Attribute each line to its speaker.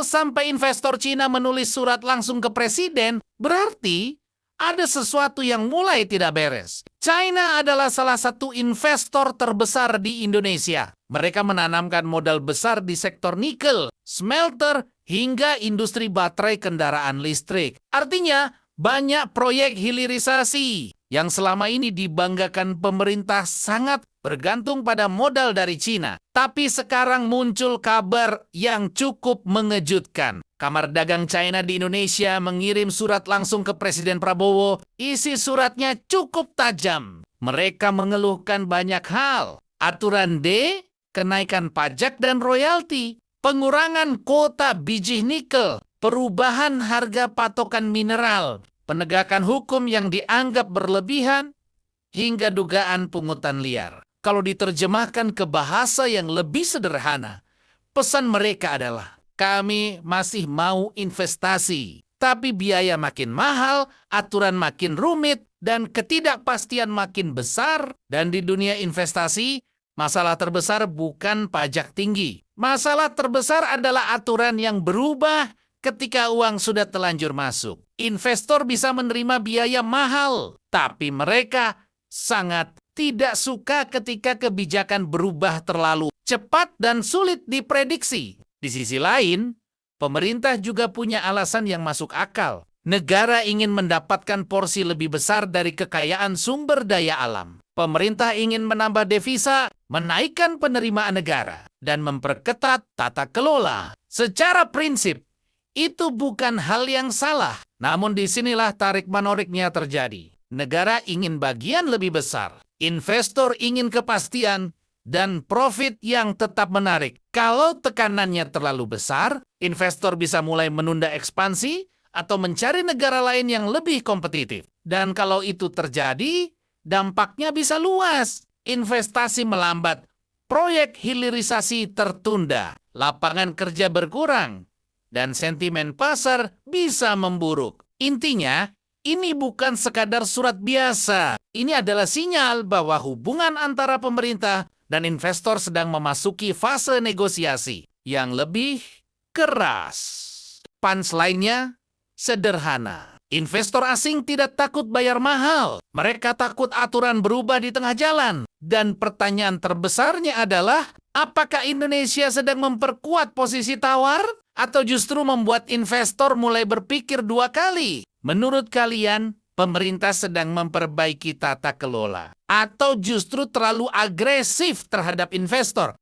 Speaker 1: sampai investor Cina menulis surat langsung ke presiden, berarti ada sesuatu yang mulai tidak beres. China adalah salah satu investor terbesar di Indonesia. Mereka menanamkan modal besar di sektor nikel, smelter, hingga industri baterai kendaraan listrik. Artinya, banyak proyek hilirisasi yang selama ini dibanggakan pemerintah sangat bergantung pada modal dari Cina. Tapi sekarang muncul kabar yang cukup mengejutkan. Kamar Dagang China di Indonesia mengirim surat langsung ke Presiden Prabowo. Isi suratnya cukup tajam. Mereka mengeluhkan banyak hal. Aturan D, kenaikan pajak dan royalti, pengurangan kuota biji nikel, perubahan harga patokan mineral, penegakan hukum yang dianggap berlebihan, hingga dugaan pungutan liar. Kalau diterjemahkan ke bahasa yang lebih sederhana, pesan mereka adalah, kami masih mau investasi, tapi biaya makin mahal, aturan makin rumit, dan ketidakpastian makin besar. Dan di dunia investasi, masalah terbesar bukan pajak tinggi. Masalah terbesar adalah aturan yang berubah ketika uang sudah telanjur masuk. Investor bisa menerima biaya mahal, tapi mereka sangat tidak suka ketika kebijakan berubah terlalu cepat dan sulit diprediksi. Di sisi lain, pemerintah juga punya alasan yang masuk akal. Negara ingin mendapatkan porsi lebih besar dari kekayaan sumber daya alam. Pemerintah ingin menambah devisa, menaikkan penerimaan negara, dan memperketat tata kelola. Secara prinsip, itu bukan hal yang salah. Namun disinilah tarik-menoriknya terjadi. Negara ingin bagian lebih besar. Investor ingin kepastian dan profit yang tetap menarik. Kalau tekanannya terlalu besar, investor bisa mulai menunda ekspansi atau mencari negara lain yang lebih kompetitif. Dan kalau itu terjadi, dampaknya bisa luas. Investasi melambat, proyek hilirisasi tertunda, lapangan kerja berkurang, dan sentimen pasar bisa memburuk. Intinya, ini bukan sekadar surat biasa. Ini adalah sinyal bahwa hubungan antara pemerintah dan investor sedang memasuki fase negosiasi yang lebih keras. Punchline-nya sederhana. Investor asing tidak takut bayar mahal. Mereka takut aturan berubah di tengah jalan. Dan pertanyaan terbesarnya adalah, apakah Indonesia sedang memperkuat posisi tawar atau justru membuat investor mulai berpikir dua kali? Menurut kalian, pemerintah sedang memperbaiki tata kelola atau justru terlalu agresif terhadap investor?